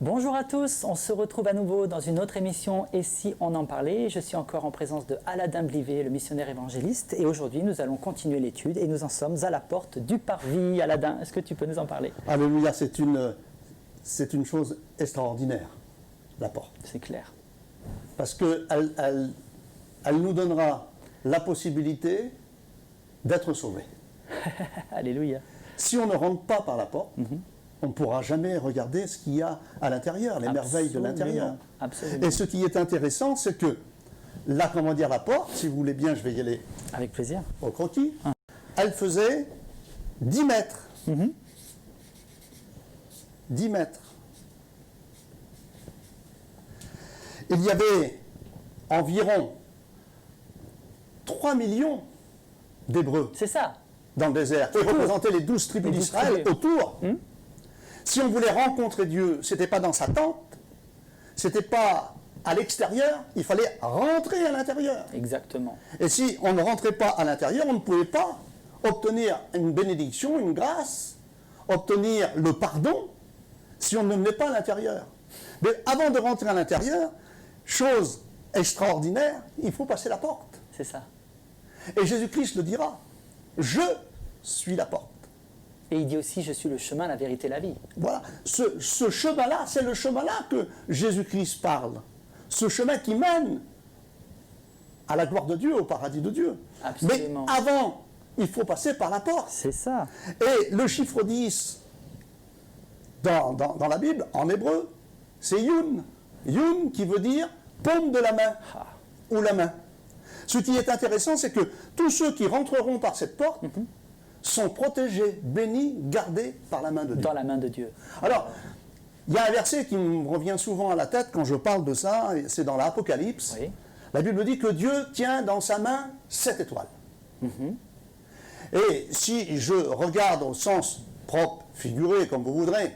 Bonjour à tous, on se retrouve à nouveau dans une autre émission Et si on en parlait. Je suis encore en présence de Aladin Blivet, le missionnaire évangéliste, et aujourd'hui nous allons continuer l'étude et nous en sommes à la porte du parvis. Aladin, est-ce que tu peux nous en parler? Alléluia, c'est une chose extraordinaire, la porte. C'est clair. Parce qu'elle elle nous donnera la possibilité d'être sauvés. Alléluia. Si on ne rentre pas par la porte, on ne pourra jamais regarder ce qu'il y a à l'intérieur, les merveilles de l'intérieur. Absolument. Et ce qui est intéressant, c'est que la porte, si vous voulez bien, je vais y aller Avec plaisir. au croquis, elle faisait 10 mètres. 10 mètres. Il y avait environ 3 millions d'Hébreux C'est ça. dans le désert, qui représentaient les 12 tribus d'Israël autour. Si on voulait rencontrer Dieu, ce n'était pas dans sa tente, ce n'était pas à l'extérieur, il fallait rentrer à l'intérieur. Exactement. Et si on ne rentrait pas à l'intérieur, on ne pouvait pas obtenir une bénédiction, une grâce, obtenir le pardon, si on ne venait pas à l'intérieur. Mais avant de rentrer à l'intérieur, chose extraordinaire, il faut passer la porte. C'est ça. Et Jésus-Christ le dira, je suis la porte. Et il dit aussi, je suis le chemin, la vérité, la vie. Voilà, ce chemin-là, c'est le chemin-là que Jésus-Christ parle. Ce chemin qui mène à la gloire de Dieu, au paradis de Dieu. Absolument. Mais avant, il faut passer par la porte. C'est ça. Et le chiffre 10 dans la Bible, en hébreu, c'est Yun. Yun qui veut dire paume de la main, ou la main. Ce qui est intéressant, c'est que tous ceux qui rentreront par cette porte sont protégés, bénis, gardés par la main de Dieu. Dans la main de Dieu. Alors, il y a un verset qui me revient souvent à la tête quand je parle de ça, c'est dans l'Apocalypse. Oui. La Bible dit que Dieu tient dans sa main 7 étoiles. Et si je regarde au sens propre, figuré, comme vous voudrez,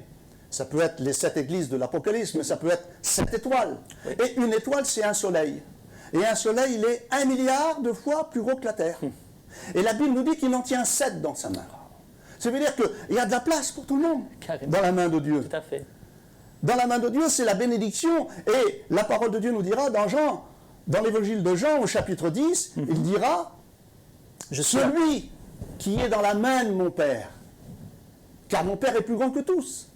ça peut être les 7 églises de l'Apocalypse, mais ça peut être 7 étoiles. Oui. Et une étoile, c'est un soleil. Et un soleil, il est 1 milliard de fois plus gros que la Terre. Et la Bible nous dit qu'il en tient 7 dans sa main. Ça veut dire qu'il y a de la place pour tout le monde Carrément. dans la main de Dieu. Tout à fait. Dans la main de Dieu, c'est la bénédiction. Et la parole de Dieu nous dira dans Jean, dans l'évangile de Jean, au chapitre 10, il dira celui qui est dans la main de mon Père, car mon Père est plus grand que tous.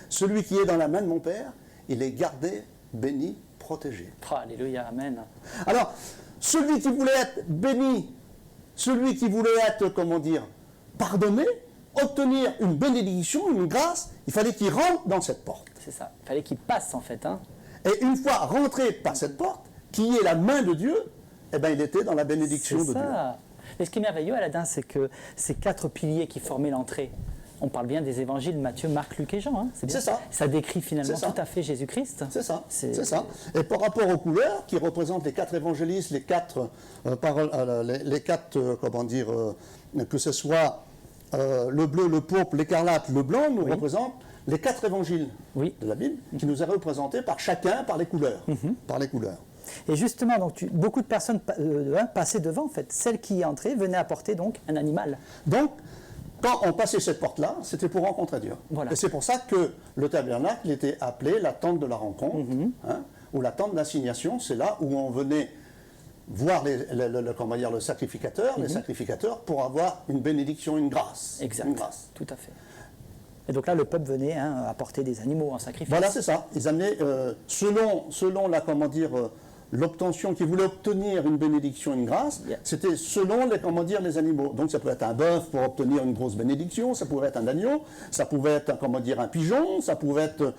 Celui qui est dans la main de mon Père, il est gardé, béni, protégé. Oh, alléluia, amen. Alors, celui qui voulait être béni, celui qui voulait être, comment dire, pardonné, obtenir une bénédiction, une grâce, il fallait qu'il rentre dans cette porte. C'est ça. Il fallait qu'il passe en fait. Hein. Et une fois rentré par cette porte, qui est la main de Dieu, eh ben, il était dans la bénédiction de C'est Dieu. ça. Et ce qui est merveilleux, Aladin, c'est que ces 4 piliers qui formaient l'entrée, on parle bien des évangiles Matthieu, Marc, Luc et Jean. Hein, bien C'est ça. Ça décrit finalement C'est ça. tout à fait Jésus-Christ. C'est ça, C'est- c'est ça. Et par rapport aux couleurs, qui représentent les 4 évangélistes, les 4 paroles, comment dire, que ce soit le bleu, le pourpre, l'écarlate, le blanc, nous représentent les 4 évangiles Oui. de la Bible, qui nous est représentés par chacun par les couleurs. Par les couleurs. Et justement, donc, beaucoup de personnes passaient devant, en fait. Celle qui y entrait venait apporter donc un animal. Donc, quand on passait cette porte-là, c'était pour rencontrer Dieu. Voilà. Et c'est pour ça que le tabernacle était appelé la tente de la rencontre, hein, ou la tente d'assignation. C'est là où on venait voir le sacrificateur, les sacrificateurs, pour avoir une bénédiction, une grâce. Exact. Une grâce. Tout à fait. Et donc là, le peuple venait apporter des animaux en sacrifice. Voilà, c'est ça. Ils amenaient, selon la, l'obtention, qu'ils voulaient obtenir une bénédiction, une grâce, Yeah. c'était selon les animaux. Donc ça peut être un bœuf pour obtenir une grosse bénédiction, ça pouvait être un agneau, ça pouvait être un pigeon, ça pouvait être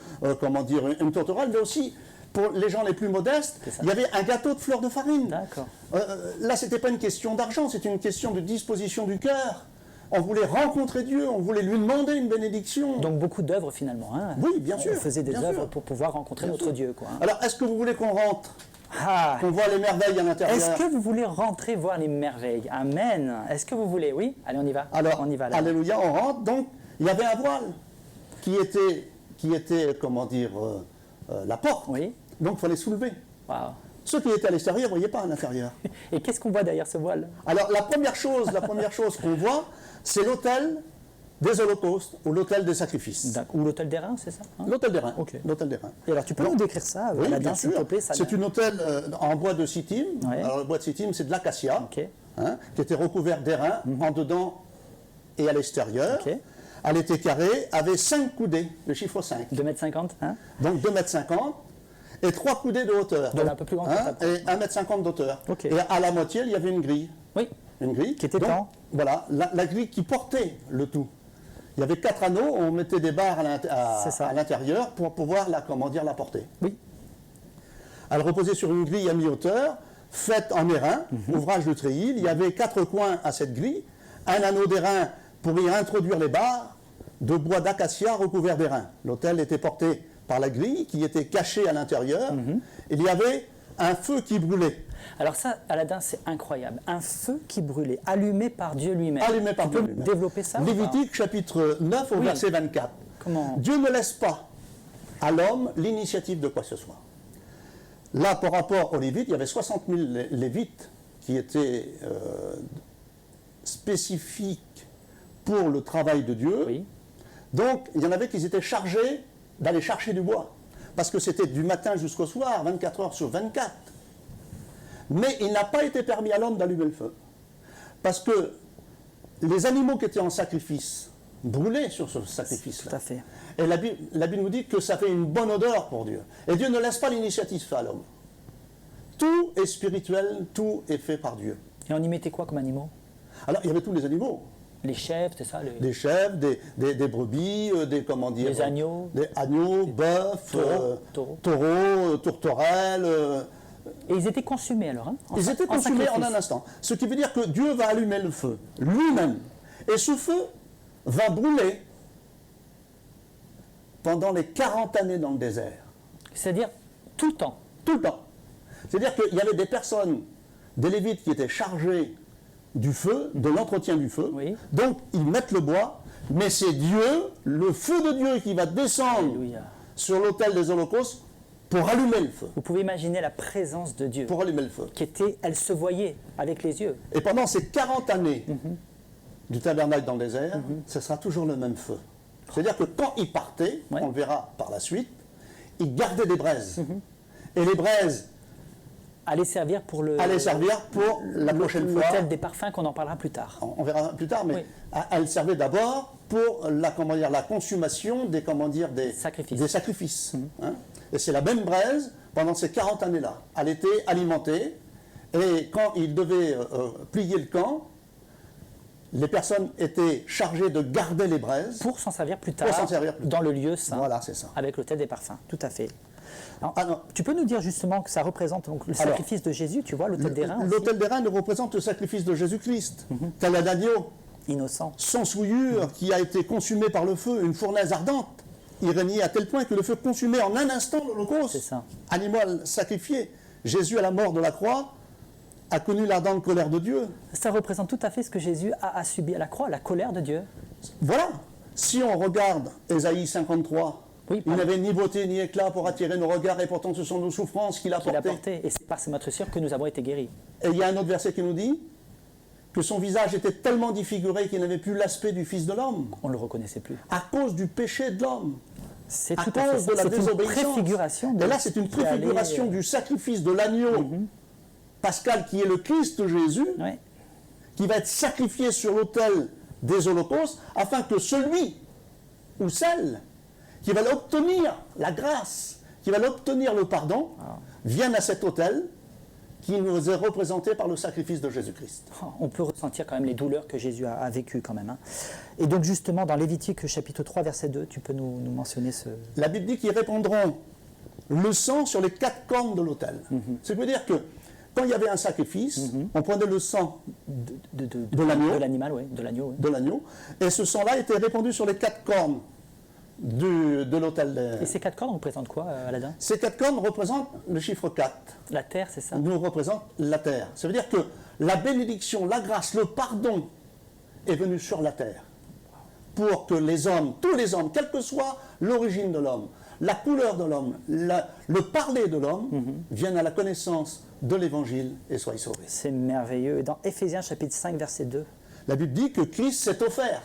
une tourterelle, mais aussi pour les gens les plus modestes, C'est ça. il y avait un gâteau de fleurs de farine. D'accord. Là, c'était pas une question d'argent, c'était une question de disposition du cœur. On voulait rencontrer Dieu, on voulait lui demander une bénédiction. Donc beaucoup d'œuvres finalement. Hein. Oui, bien sûr, On faisait des bien œuvres sûr. pour pouvoir rencontrer Bien notre sûr. Dieu. Quoi, hein. Alors, est-ce que vous voulez qu'on rentre, Ah. qu'on voit les merveilles à l'intérieur? Est-ce que vous voulez rentrer voir les merveilles? Amen. Est-ce que vous voulez? Oui. Allez, on y va. Alors, on y va. Là. alléluia, on rentre. Donc, il y avait un voile qui était la porte. Oui. Donc, il fallait soulever. Waouh. Ceux qui étaient à l'extérieur ne voyaient pas à l'intérieur. Et qu'est-ce qu'on voit derrière ce voile? Alors, la première chose qu'on voit, c'est l'autel des holocaustes ou l'autel des sacrifices. Ou l'autel des reins, c'est ça hein? L'autel des reins. Ok. L'autel des reins. Et alors, tu peux nous décrire ça, Oui, Aladin, bien s'il te sûr. plaît? C'est une autel en bois de sittim. Ouais. Alors, le bois de sittim, c'est de l'acacia, Ok. qui était recouvert d'airain en dedans et à l'extérieur. Ok. Elle était carrée, avait 5 coudées, le chiffre 5. 2,50 m, hein? Donc 2,50 m et 3 coudées de hauteur. Donc, un peu plus grande que ta et 1,50 m d'hauteur. Ok. Et à la moitié, il y avait une grille. Oui. Une grille. Qui était Donc, quand voilà, la grille qui portait le tout. Il y avait 4 anneaux, on mettait des barres C'est ça. à l'intérieur pour pouvoir la porter. Oui. Elle reposait sur une grille à mi-hauteur, faite en airain, ouvrage de treillis. Il y avait 4 coins à cette grille, un anneau d'airain pour y introduire les barres, de bois d'acacia recouvert d'airain. L'autel était porté par la grille qui était cachée à l'intérieur. Il y avait un feu qui brûlait. Alors ça, Aladin, c'est incroyable. Un feu qui brûlait, allumé par Dieu lui-même. Allumé par Dieu Tu peux lui-même. développer ça ou pas? Lévitique chapitre 9 au Oui. verset 24. Comment? Dieu ne laisse pas à l'homme l'initiative de quoi que ce soit. Là, par rapport aux Lévites, il y avait 60 000 Lévites qui étaient spécifiques pour le travail de Dieu. Oui. Donc, il y en avait qui étaient chargés d'aller chercher du bois. Parce que c'était du matin jusqu'au soir, 24 heures sur 24. Mais il n'a pas été permis à l'homme d'allumer le feu. Parce que les animaux qui étaient en sacrifice brûlaient sur ce sacrifice-là. Tout à fait. Et la Bible nous dit que ça fait une bonne odeur pour Dieu. Et Dieu ne laisse pas l'initiative à l'homme. Tout est spirituel, tout est fait par Dieu. Et on y mettait quoi comme animaux? Alors, il y avait tous les animaux. Les chèvres, c'est ça? Des chèvres, des brebis, Des agneaux. Des agneaux, bœufs, Taureaux. tourterelles. Et ils étaient consumés alors hein? Ils étaient consumés en sacrifice. un instant. Ce qui veut dire que Dieu va allumer le feu, lui-même. Et ce feu va brûler pendant les 40 années dans le désert. C'est-à-dire tout le temps. Tout le temps. C'est-à-dire qu'il y avait des personnes, des Lévites qui étaient chargés du feu, de l'entretien du feu. Oui. Donc, ils mettent le bois, mais c'est Dieu, le feu de Dieu qui va descendre Alléluia. sur l'autel des holocaustes pour allumer le feu. Vous pouvez imaginer la présence de Dieu Pour allumer le feu. qui était, elle se voyait avec les yeux. Et pendant ces 40 années du tabernacle dans le désert, ce sera toujours le même feu. C'est-à-dire que quand il partait, Ouais. on le verra par la suite, il gardait des braises. Et les braises Allaient servir pour le. allaient servir pour la prochaine fois. L'autel des parfums qu'on en parlera plus tard. On verra plus tard, mais Oui. elles servaient d'abord pour la consommation des Sacrifices. des sacrifices. Hein. Et c'est la même braise pendant ces 40 années-là. Elle était alimentée, et quand ils devaient plier le camp, les personnes étaient chargées de garder les braises. Pour s'en servir plus tard, Pour s'en servir plus dans le lieu saint, Voilà, c'est ça. avec l'autel des parfums. Tout à fait. Alors, Ah non. tu peux nous dire justement que ça représente donc, le Alors, sacrifice de Jésus, tu vois, l'autel des reins aussi, L'autel des reins représente le sacrifice de Jésus-Christ. Tel un agneau, innocent. sans souillure, qui a été consumé par le feu, une fournaise ardente. Il régnait à tel point que le feu consumait en un instant l'Holocauste. C'est ça. Animal sacrifié. Jésus, à la mort de la croix, a connu l'ardente colère de Dieu. Ça représente tout à fait ce que Jésus a subi à la croix, la colère de Dieu. Voilà. Si on regarde Ésaïe 53, Oui, il n'avait ni beauté ni éclat pour attirer nos regards, et pourtant ce sont nos souffrances qu'il a qu'il a portées. porté. Et c'est par ses meurtrissures que nous avons été guéris. Et il y a un autre verset qui nous dit que son visage était tellement défiguré qu'il n'avait plus l'aspect du Fils de l'homme, On ne le reconnaissait plus. à cause du péché de l'homme, C'est à tout à fait cause ça. de la C'est une désobéissance. préfiguration. de Et là, c'est une ce qui allait, préfiguration du sacrifice de l'agneau pascal qui est le Christ Jésus, Ouais. qui va être sacrifié sur l'autel des holocaustes, afin que celui ou celle qui va l'obtenir, la grâce, qui va l'obtenir le pardon, vienne à cet autel qui nous est représenté par le sacrifice de Jésus-Christ. On peut ressentir quand même les douleurs que Jésus a vécues quand même. Hein. Et donc justement, dans Lévitique chapitre 3, verset 2, tu peux nous mentionner ce... La Bible dit qu'ils répandront le sang sur les 4 cornes de l'autel. Ça veut dire que quand il y avait un sacrifice, on prenait le sang de l'agneau. De l'animal, oui. De l'agneau, oui. de l'agneau, et ce sang-là était répandu sur les 4 cornes de l'autel. Et ces 4 cornes représentent quoi, Aladin? Ces 4 cornes représentent le chiffre 4, La terre, c'est ça? nous représente la terre. Ça veut dire que la bénédiction, la grâce, le pardon est venu sur la terre pour que les hommes, tous les hommes, quelle que soit l'origine de l'homme, la couleur de l'homme, le parler de l'homme, viennent à la connaissance de l'Évangile et soient sauvés. C'est merveilleux. Et dans Éphésiens chapitre 5, verset 2, La Bible dit que Christ s'est offert.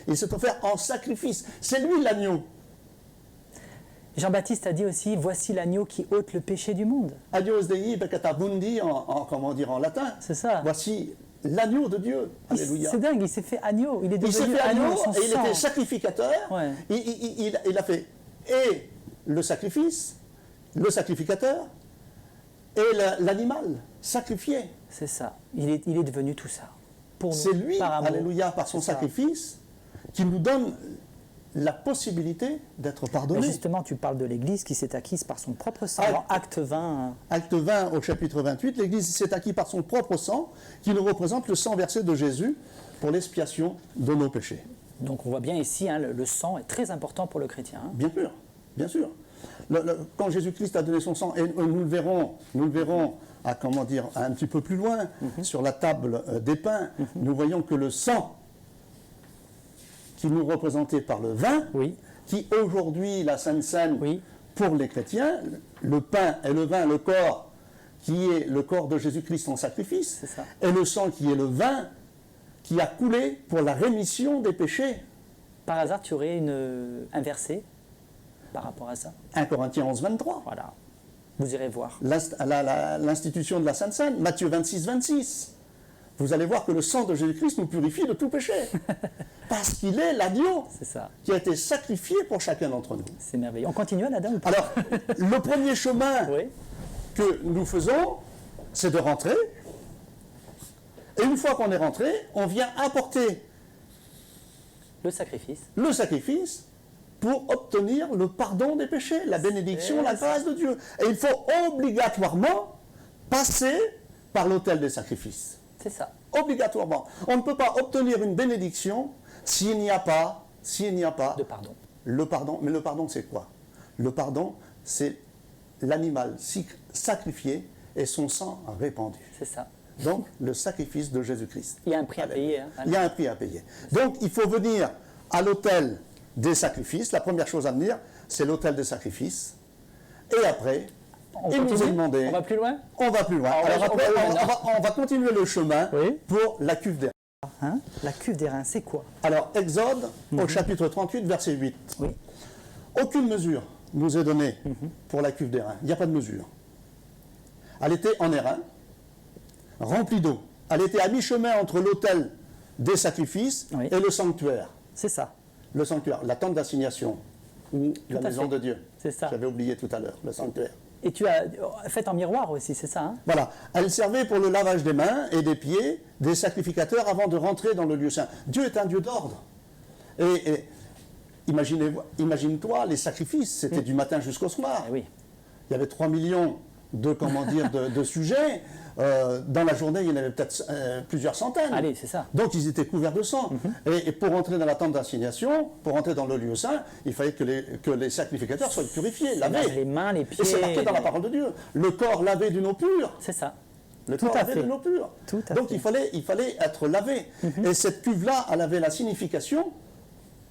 Il s'est offert en sacrifice. C'est lui l'agneau. Jean-Baptiste a dit aussi, voici l'agneau qui ôte le péché du monde. Agnus Dei peccata mundi, comment dire en latin. C'est ça. Voici l'agneau de Dieu. Alléluia. C'est dingue, il s'est fait agneau. Il est Il s'est devenu fait agneau son et il sang. était sacrificateur. Ouais. Il a fait et le sacrifice, le sacrificateur et l'animal sacrifié. C'est ça. Il est devenu tout ça. Pour nous, C'est lui, par amour. alléluia, par son C'est ça. sacrifice, qui nous donne la possibilité d'être Mais pardonné. justement, tu parles de l'Église qui s'est acquise par son propre sang. Ah, Dans Acte 20, Acte 20 au chapitre 28, l'Église s'est acquise par son propre sang, qui nous représente le sang versé de Jésus pour l'expiation de nos péchés. donc on voit bien ici, hein, le sang est très important pour le chrétien. Hein. Bien sûr, bien sûr. Quand Jésus-Christ a donné son sang, et nous le verrons à, comment dire, un petit peu plus loin, sur la table des pains, nous voyons que le sang qui nous représentait par le vin, Oui, qui aujourd'hui, la Sainte Seine, oui, pour les chrétiens, le pain et le vin, le corps, qui est le corps de Jésus-Christ en sacrifice, C'est ça. et le sang qui est le vin, qui a coulé pour la rémission des péchés. par hasard, tu aurais un verset par rapport à ça. 1 Corinthiens 11, 23. Voilà, vous irez voir. L'institution de la Sainte Seine, Matthieu 26, 26. Vous allez voir que le sang de Jésus-Christ nous purifie de tout péché. Parce qu'il est l'agneau C'est ça, qui a été sacrifié pour chacun d'entre nous. c'est merveilleux. On continue, Adam ou pas? Alors, le premier chemin Oui, que nous faisons, c'est de rentrer. Et une fois qu'on est rentré, on vient apporter le sacrifice. le sacrifice pour obtenir le pardon des péchés, la bénédiction, la grâce de Dieu. Et il faut obligatoirement passer par l'autel des sacrifices. C'est ça. Obligatoirement. On ne peut pas obtenir une bénédiction s'il n'y a pas De pardon. le pardon. Mais le pardon, c'est quoi? Le pardon, c'est l'animal sacrifié et son sang répandu. C'est ça. Donc, le sacrifice de Jésus-Christ. Il y a un prix à payer. Hein. Il y a un prix à payer. Donc, il faut venir à l'autel des sacrifices. La première chose à venir, c'est l'autel des sacrifices. Et après, il nous est demandé... On va plus loin? On va plus loin. Alors, Alors après, on va continuer le chemin Oui. pour la cuve d'airain. Hein? La cuve d'airain, c'est quoi? Alors, Exode, au chapitre 38, verset 8. Oui. Aucune mesure nous est donnée pour la cuve d'airain. Il n'y a pas de mesure. Elle était en airain, remplie d'eau. Elle était à mi-chemin entre l'autel des sacrifices Oui. et le sanctuaire. C'est ça. Le sanctuaire, la tente d'assignation, ou la à maison fait. de Dieu. C'est ça. J'avais oublié tout à l'heure, le sanctuaire. Et tu as fait en miroir aussi, c'est ça? Hein? Voilà, elle servait pour le lavage des mains et des pieds des sacrificateurs avant de rentrer dans le lieu saint. Dieu est un Dieu d'ordre. Et imagine-toi, les sacrifices, c'était du matin jusqu'au soir. Eh oui. Il y avait 3 millions de sujets. Dans la journée, il y en avait peut-être plusieurs centaines. Allez, c'est ça. Donc ils étaient couverts de sang. Et pour entrer dans la tente d'assignation, pour entrer dans le lieu saint, il fallait que les sacrificateurs soient purifiés, lavés. Les mains, les pieds. Et c'est marqué dans la parole de Dieu. Le corps lavé d'une eau pure. C'est ça. Le Tout corps à lavé fait. d'une eau pure. Tout à Donc fait. il fallait être lavé. Et cette cuve-là, elle avait la signification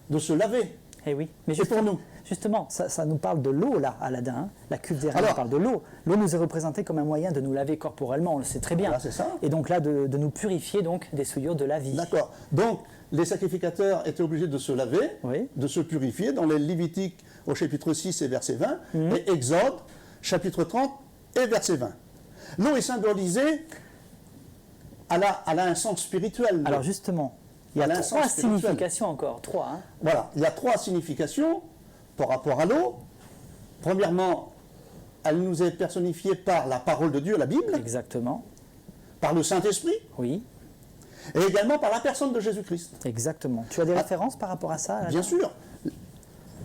de se laver. Eh oui. Mais Et pour nous. Justement, ça nous parle de l'eau, là, Aladin. Hein. La cuve d'airain Alors- nous parle de l'eau. L'eau nous est représentée comme un moyen de nous laver corporellement, on le sait très bien. Voilà, c'est ça. Et donc là, de nous purifier donc des souillures de la vie. D'accord. Donc, les sacrificateurs étaient obligés de se laver, Oui. de se purifier, dans les Lévitiques au chapitre 6 et verset 20, et Exode, chapitre 30 et verset 20. L'eau est symbolisée, elle a un sens spirituel. l'eau. Alors justement, il y Elle a a un trois sens spirituel. significations encore. Trois. Hein. Voilà, il y a 3 significations par rapport à l'eau. Premièrement, elle nous est personnifiée par la parole de Dieu, la Bible, Exactement. par le Saint-Esprit, Oui, et également par la personne de Jésus-Christ. exactement. Tu as des références par rapport à ça, Aladin? Bien sûr.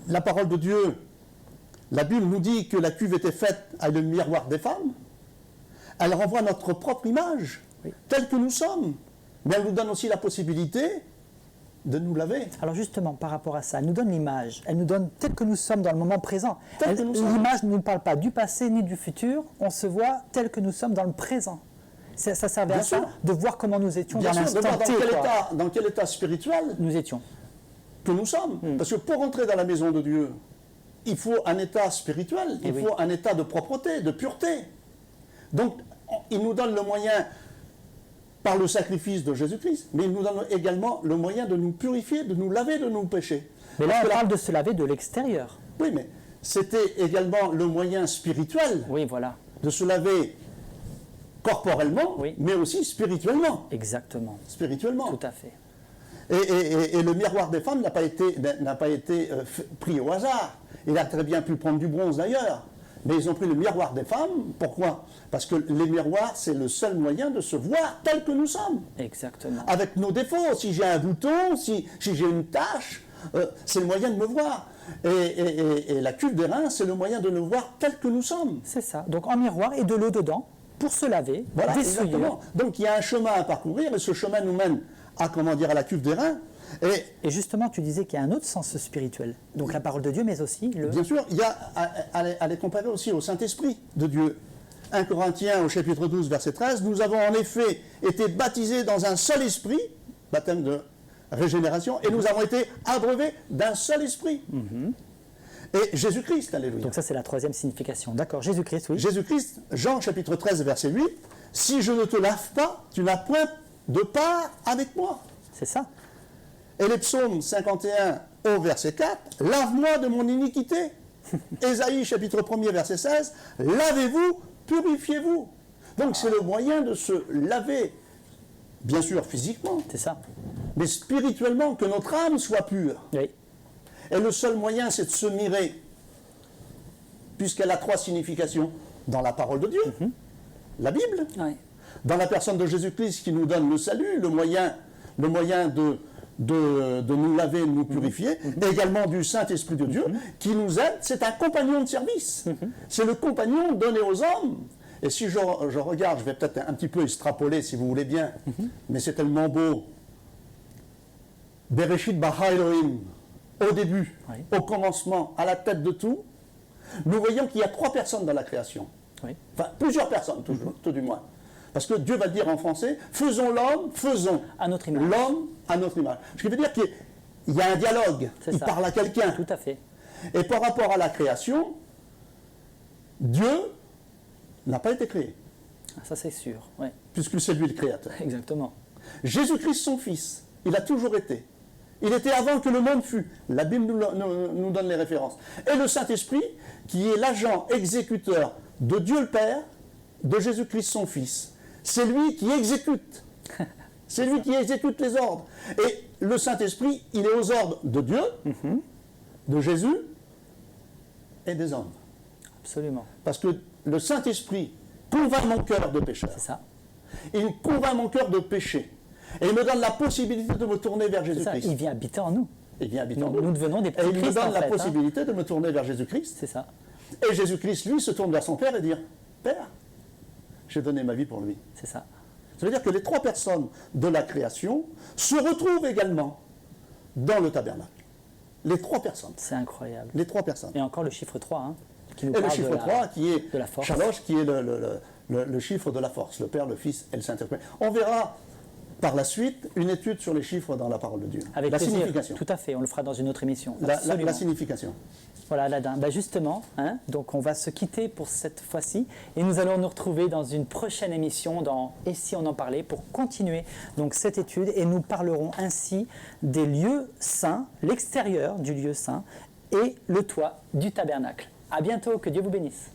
La parole de Dieu, la Bible nous dit que la cuve était faite à le miroir des femmes. Elle renvoie notre propre image, Oui. telle que nous sommes. Mais elle nous donne aussi la possibilité de nous laver. Alors justement, par rapport à ça, elle nous donne l'image, elle nous donne tel que nous sommes dans le moment présent. Tel que nous sommes. L'image ne nous parle pas du passé ni du futur, on se voit tel que nous sommes dans le présent. Ça servait à Bien ça, sûr. de voir comment nous étions Bien dans sûr, de voir l'instant T. quoi. dans quel état spirituel Nous étions. que nous sommes. Parce que pour entrer dans la maison de Dieu, il faut un état spirituel, il oui. faut un état de propreté, de pureté. Donc, il nous donne le moyen par le sacrifice de Jésus-Christ, mais il nous donne également le moyen de nous purifier, de nous laver de nos péchés. Mais là, Parce on que parle de se laver de l'extérieur. Oui, mais c'était également le moyen spirituel Oui, voilà. de se laver corporellement, Oui. mais aussi spirituellement. Exactement. Spirituellement. Tout à fait. Et le miroir des femmes n'a pas été pris au hasard. Il a très bien pu prendre du bronze d'ailleurs. Mais ils ont pris le miroir des femmes. Pourquoi? Parce que les miroirs, c'est le seul moyen de se voir tel que nous sommes. Exactement. Avec nos défauts. Si j'ai un bouton, si j'ai une tache, c'est le moyen de me voir. Et la cuve des reins, c'est le moyen de nous voir tel que nous sommes. C'est ça. Donc en miroir et de l'eau dedans pour se laver, Voilà, des exactement. souillures. Donc il y a un chemin à parcourir et ce chemin nous mène à, à la cuve des reins. Et justement, tu disais qu'il y a un autre sens spirituel. Donc la parole de Dieu, mais aussi le... Bien sûr, il y a à les comparer aussi au Saint-Esprit de Dieu. 1 Corinthiens au chapitre 12, verset 13, nous avons en effet été baptisés dans un seul esprit, baptême de régénération, et nous avons été abreuvés d'un seul esprit. Et Jésus-Christ, alléluia. Donc ça, c'est la troisième signification. D'accord, Jésus-Christ, oui. Jésus-Christ, Jean chapitre 13, verset 8, si je ne te lave pas, tu n'as point de part avec moi. C'est ça. Et les psaumes 51 au verset 4, lave-moi de mon iniquité. Ésaïe chapitre 1er verset 16, lavez-vous, purifiez-vous. Donc c'est le moyen de se laver, bien sûr physiquement, C'est ça. mais spirituellement, que notre âme soit pure. Oui. Et le seul moyen, c'est de se mirer, puisqu'elle a trois significations dans la parole de Dieu, la Bible, Oui. dans la personne de Jésus-Christ qui nous donne le salut, le moyen de nous laver, de nous purifier, et également du Saint-Esprit de Dieu qui nous aide. C'est un compagnon de service. C'est le compagnon donné aux hommes. Et si je regarde, je vais peut-être un petit peu extrapoler si vous voulez bien, mais c'est tellement beau. Bereshit bara Elohim, au début, Oui. au commencement, à la tête de tout, nous voyons qu'il y a trois personnes dans la création. Oui. Enfin, plusieurs personnes, tout du moins. Parce que Dieu va dire en français, faisons l'homme, faisons À notre image. l'homme à notre image. Ce qui veut dire qu'il y a un dialogue, C'est il ça. parle à quelqu'un. Tout à fait. Et par rapport à la création, Dieu n'a pas été créé, Ah, ça, c'est sûr. Oui. puisque c'est lui le créateur. Exactement. Jésus-Christ, son Fils, il a toujours été. Il était avant que le monde fût. La Bible nous donne les références. Et le Saint-Esprit, qui est l'agent exécuteur de Dieu le Père, de Jésus-Christ, son Fils. C'est lui qui exécute. C'est lui qui exécute les ordres. Et le Saint-Esprit, il est aux ordres de Dieu, de Jésus et des hommes. Absolument. Parce que le Saint-Esprit convainc mon cœur de pécheur. C'est ça. Il convainc mon cœur de péché. Et il me donne la possibilité de me tourner vers C'est ça. Jésus-Christ. Il vient habiter en nous. Il vient habiter en Nous devenons des Et petits il me Christ, donne en la fait, hein. possibilité de me tourner vers Jésus-Christ. C'est ça. Et Jésus-Christ, lui, se tourne vers son Père et dire « Père, j'ai donné ma vie pour lui C'est ça. ». Ça veut dire que les trois personnes de la création se retrouvent également dans le tabernacle. Les trois personnes. C'est incroyable. Les trois personnes. Et encore le chiffre 3, hein, qui nous Et le parle chiffre de 3 qui est de la force. Shalosh, qui est le chiffre de la force, le Père, le Fils et le Saint-Esprit. On verra par la suite une étude sur les chiffres dans la parole de Dieu. Avec la plaisir. signification. Tout à fait, on le fera dans une autre émission. La Absolument. signification. Voilà, Aladin. Bah justement, hein, donc on va se quitter pour cette fois-ci et nous allons nous retrouver dans une prochaine émission dans Et si on en parlait pour continuer donc cette étude et nous parlerons ainsi des lieux saints, l'extérieur du lieu saint et le toit du tabernacle. À bientôt, que Dieu vous bénisse.